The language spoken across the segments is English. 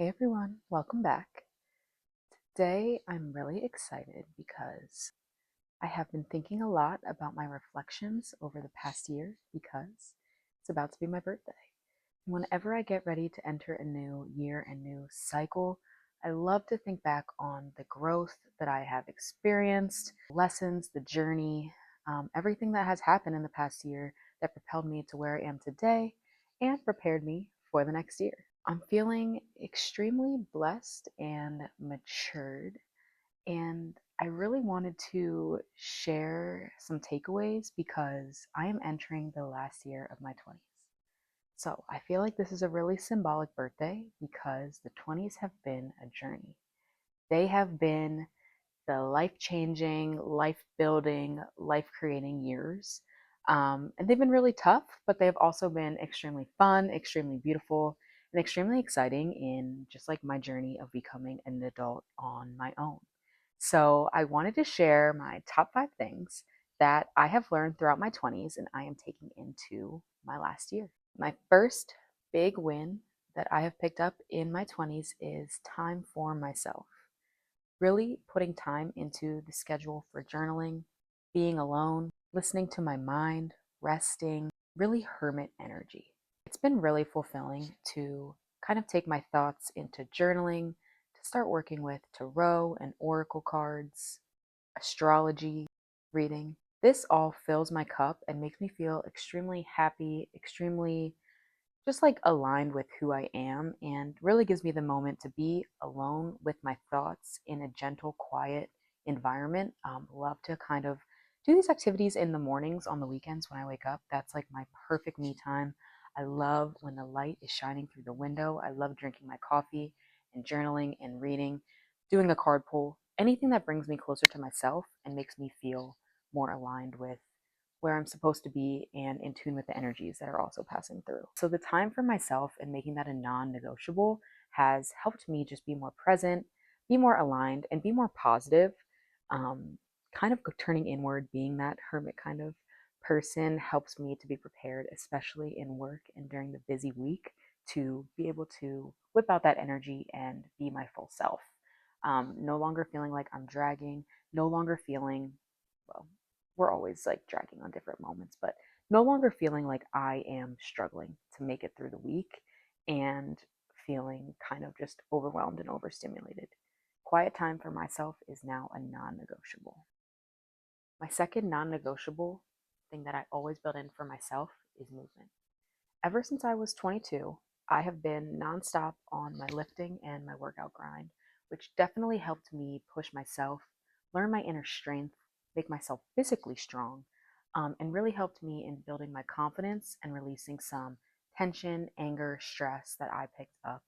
Hey everyone, welcome back. Today I'm really excited because I have been thinking a lot about my reflections over the past year because it's about to be my birthday. Whenever I get ready to enter a new year and new cycle, I love to think back on the growth that I have experienced, lessons, the journey, everything that has happened in the past year that propelled me to where I am today and prepared me for the next year. I'm feeling extremely blessed and matured, and I really wanted to share some takeaways because I am entering the last year of my 20s. So I feel like this is a really symbolic birthday because the 20s have been a journey. They have been the life changing, life building, life creating years. And they've been really tough, but they've also been extremely fun, extremely beautiful, and extremely exciting in just like my journey of becoming an adult on my own. So I wanted to share my top 5 things that I have learned throughout my 20s and I am taking into my last year. My first big win that I have picked up in my 20s is time for myself. Really putting time into the schedule for journaling, being alone, listening to my mind, resting, really hermit energy. It's been really fulfilling to kind of take my thoughts into journaling, to start working with tarot and oracle cards, astrology, reading. This all fills my cup and makes me feel extremely happy, extremely just like aligned with who I am, and really gives me the moment to be alone with my thoughts in a gentle, quiet environment. Love to kind of do these activities in the mornings on the weekends when I wake up. That's like my perfect me time. I love when the light is shining through the window. I love drinking my coffee and journaling and reading, doing a card pull, anything that brings me closer to myself and makes me feel more aligned with where I'm supposed to be and in tune with the energies that are also passing through. So the time for myself and making that a non-negotiable has helped me just be more present, be more aligned, and be more positive. Um, kind of turning inward, being that hermit kind of person helps me to be prepared, especially in work and during the busy week, to be able to whip out that energy and be my full self. No longer feeling like I'm dragging, no longer feeling, well, we're always like dragging on different moments, but no longer feeling like I am struggling to make it through the week and feeling kind of just overwhelmed and overstimulated. Quiet time for myself is now a non negotiable. My second non negotiable thing that I always build in for myself is movement. Ever since I was 22, I have been nonstop on my lifting and my workout grind, which definitely helped me push myself, learn my inner strength, make myself physically strong, and really helped me in building my confidence and releasing some tension, anger, stress that I picked up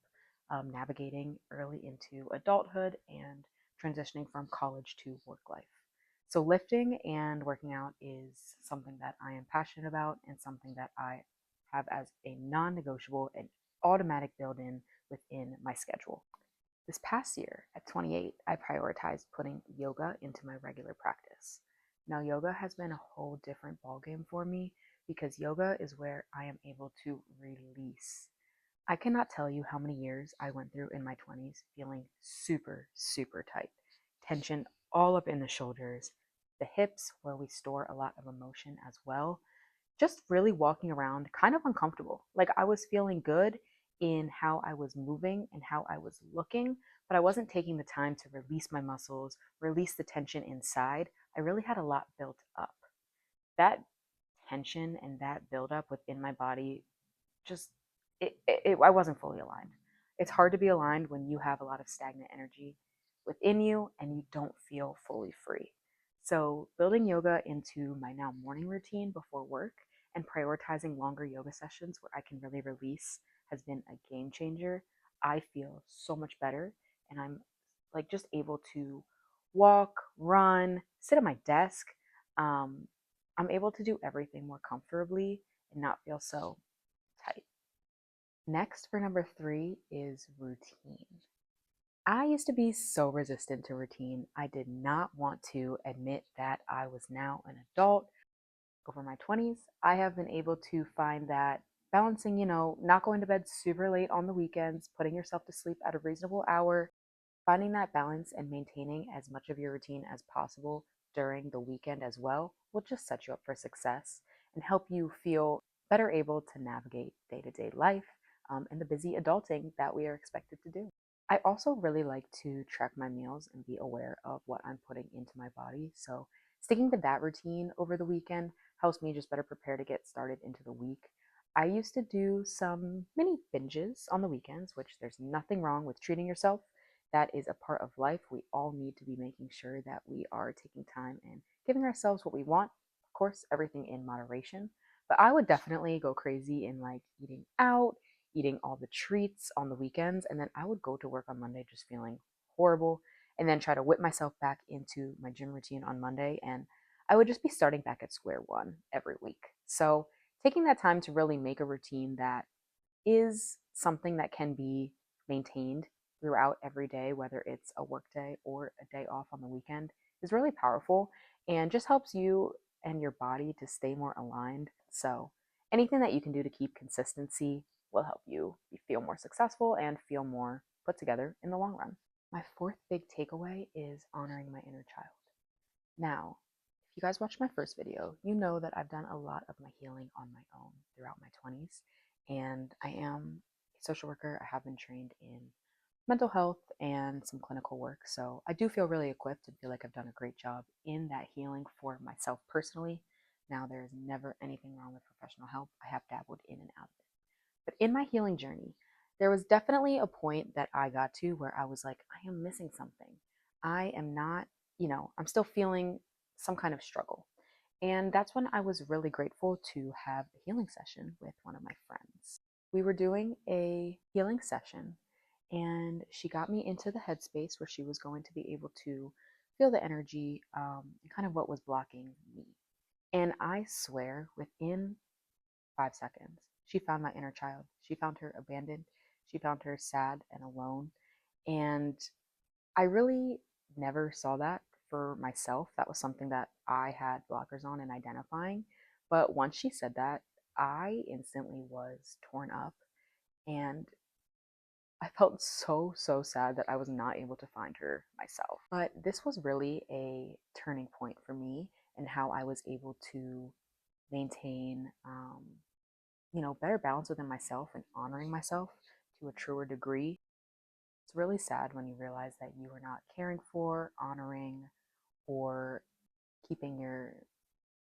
navigating early into adulthood and transitioning from college to work life. So, lifting and working out is something that I am passionate about and something that I have as a non negotiable and automatic build in within my schedule. This past year, at 28, I prioritized putting yoga into my regular practice. Now, yoga has been a whole different ballgame for me because yoga is where I am able to release. I cannot tell you how many years I went through in my 20s feeling super, super tight. Tension all up in the shoulders, the hips, where we store a lot of emotion as well, just really walking around kind of uncomfortable. Like I was feeling good in how I was moving and how I was looking, but I wasn't taking the time to release my muscles, release the tension inside. I really had a lot built up. That tension and that buildup within my body just I wasn't fully aligned. It's hard to be aligned when you have a lot of stagnant energy within you and you don't feel fully free. So, building yoga into my now morning routine before work and prioritizing longer yoga sessions where I can really release has been a game changer. I feel so much better and I'm like just able to walk, run, sit at my desk. Um, I'm able to do everything more comfortably and not feel so tight. Next, for number 3 is routine. I used to be so resistant to routine. I did not want to admit that I was now an adult. Over my 20s, I have been able to find that balancing, not going to bed super late on the weekends, putting yourself to sleep at a reasonable hour, finding that balance and maintaining as much of your routine as possible during the weekend as well will just set you up for success and help you feel better able to navigate day to day life and the busy adulting that we are expected to do. I also really like to track my meals and be aware of what I'm putting into my body. So, sticking to that routine over the weekend helps me just better prepare to get started into the week. I used to do some mini binges on the weekends, which there's nothing wrong with treating yourself. That is a part of life. We all need to be making sure that we are taking time and giving ourselves what we want. Of course, everything in moderation. But I would definitely go crazy in like eating out, eating all the treats on the weekends, and then I would go to work on Monday just feeling horrible, and then try to whip myself back into my gym routine on Monday, and I would just be starting back at square one every week. So, taking that time to really make a routine that is something that can be maintained throughout every day, whether it's a work day or a day off on the weekend, is really powerful and just helps you and your body to stay more aligned. So, anything that you can do to keep consistency will help you feel more successful and feel more put together in the long run. My fourth big takeaway is honoring my inner child. Now, if you guys watched my first video, you know that I've done a lot of my healing on my own throughout my 20s, and I am a social worker. I have been trained in mental health and some clinical work, so I do feel really equipped and feel like I've done a great job in that healing for myself personally. Now, there is never anything wrong with professional help. I have dabbled in and out of it. But in my healing journey, there was definitely a point that I got to where I was like, I am missing something. I am not, I'm still feeling some kind of struggle. And that's when I was really grateful to have a healing session with one of my friends. We were doing a healing session, and she got me into the headspace where she was going to be able to feel the energy and kind of what was blocking me. And I swear, within 5 seconds, she found my inner child. She found her abandoned. She found her sad and alone. And I really never saw that for myself. That was something that I had blockers on in identifying. But once she said that, I instantly was torn up, and I felt so, so sad that I was not able to find her myself. But this was really a turning point for me and how I was able to maintain, better balance within myself and honoring myself to a truer degree. It's really sad when you realize that you are not caring for, honoring, or keeping your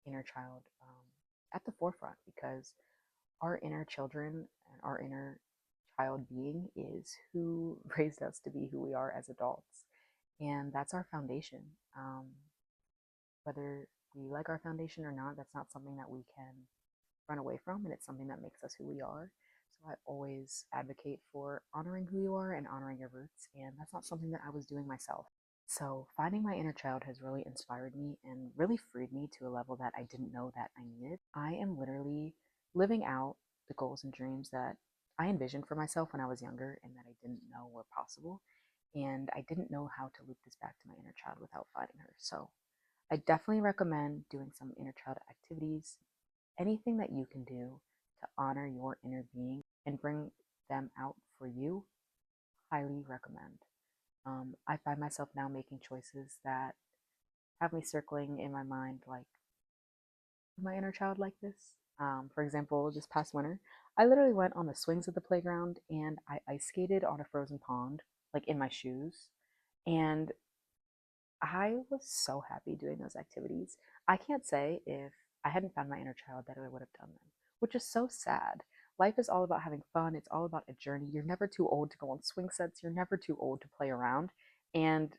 inner child at the forefront, because our inner children and our inner child being is who raised us to be who we are as adults. And that's our foundation. Whether we like our foundation or not, that's not something that we can run away from, and it's something that makes us who we are. So I always advocate for honoring who you are and honoring your roots, and that's not something that I was doing myself. So finding my inner child has really inspired me and really freed me to a level that I didn't know that I needed. I am literally living out the goals and dreams that I envisioned for myself when I was younger and that I didn't know were possible. And I didn't know how to loop this back to my inner child without fighting her. So I definitely recommend doing some inner child activities, anything that you can do to honor your inner being and bring them out for you. Highly recommend. I find myself now making choices that have me circling in my mind, like, my inner child like this? For example, this past winter, I literally went on the swings at the playground and I ice skated on a frozen pond, like in my shoes. And I was so happy doing those activities. I can't say if I hadn't found my inner child that I would have done them, which is so sad. Life is all about having fun. It's all about a journey. You're never too old to go on swing sets. You're never too old to play around. And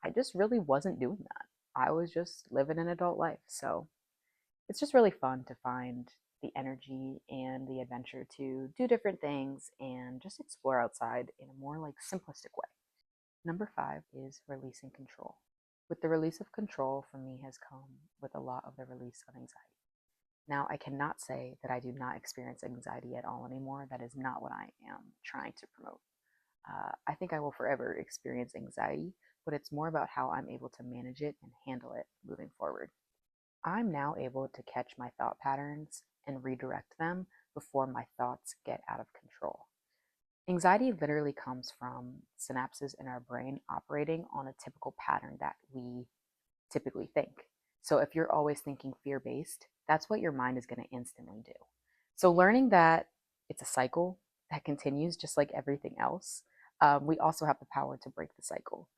I just really wasn't doing that. I was just living an adult life. So it's just really fun to find the energy and the adventure to do different things and just explore outside in a more like simplistic way. Number 5 is releasing control. With the release of control, for me, has come with a lot of the release of anxiety. Now, I cannot say that I do not experience anxiety at all anymore. That is not what I am trying to promote. I think I will forever experience anxiety, but it's more about how I'm able to manage it and handle it moving forward. I'm now able to catch my thought patterns and redirect them before my thoughts get out of control. Anxiety literally comes from synapses in our brain operating on a typical pattern that we typically think. So if you're always thinking fear based, that's what your mind is going to instantly do. So learning that it's a cycle that continues just like everything else, we also have the power to break the cycle,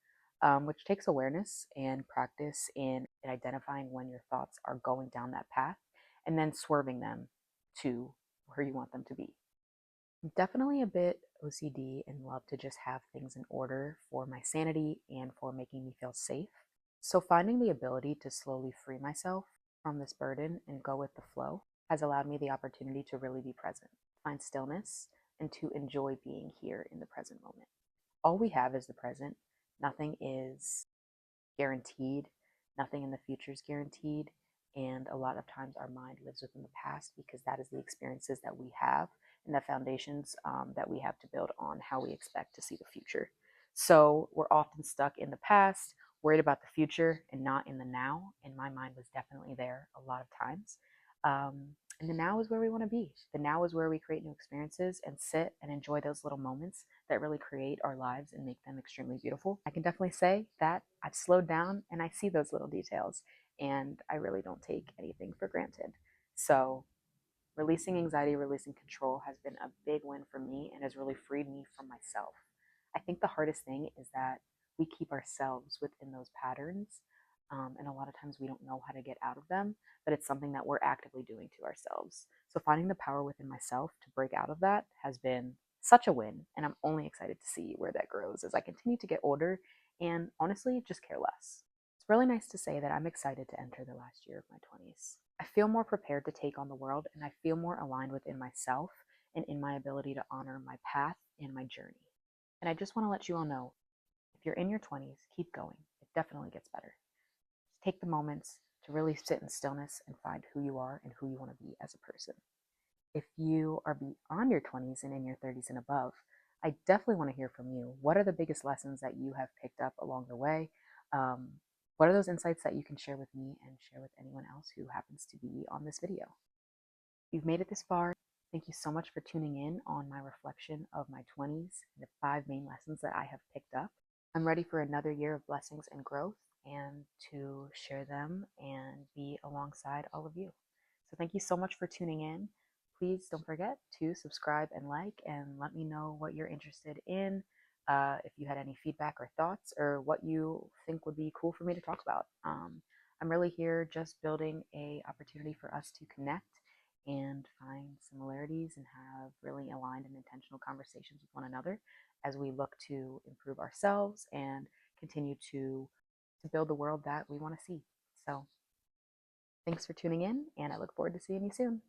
which takes awareness and practice in identifying when your thoughts are going down that path and then swerving them to where you want them to be. I'm definitely a bit OCD and love to just have things in order for my sanity and for making me feel safe. So, finding the ability to slowly free myself from this burden and go with the flow has allowed me the opportunity to really be present, find stillness, and to enjoy being here in the present moment. All we have is the present. Nothing is guaranteed. Nothing in the future is guaranteed. And a lot of times our mind lives within the past because that is the experiences that we have and the foundations that we have to build on how we expect to see the future. So we're often stuck in the past, worried about the future, and not in the now. And my mind was definitely there a lot of times. And the now is where we want to be. The now is where we create new experiences and sit and enjoy those little moments that really create our lives and make them extremely beautiful. I can definitely say that I've slowed down and I see those little details, and I really don't take anything for granted. So, releasing anxiety, releasing control has been a big win for me and has really freed me from myself. I think the hardest thing is that we keep ourselves within those patterns. And a lot of times we don't know how to get out of them, but it's something that we're actively doing to ourselves. So finding the power within myself to break out of that has been such a win. And I'm only excited to see where that grows as I continue to get older and honestly just care less. It's really nice to say that I'm excited to enter the last year of my 20s. I feel more prepared to take on the world, and I feel more aligned within myself and in my ability to honor my path and my journey. And I just want to let you all know, if you're in your 20s, keep going. It definitely gets better. Just take the moments to really sit in stillness and find who you are and who you want to be as a person. If you are beyond your 20s and in your 30s and above, I definitely want to hear from you. What are the biggest lessons that you have picked up along the way? Um, what are those insights that you can share with me and share with anyone else who happens to be on this video? If you've made it this far, thank you so much for tuning in on my reflection of my 20s and the 5 main lessons that I have picked up. I'm ready for another year of blessings and growth and to share them and be alongside all of you. So thank you so much for tuning in. Please don't forget to subscribe and like and let me know what you're interested in, if you had any feedback or thoughts or what you think would be cool for me to talk about. I'm really here just building a opportunity for us to connect and find similarities and have really aligned and intentional conversations with one another as we look to improve ourselves and continue to build the world that we want to see. So thanks for tuning in, and I look forward to seeing you soon.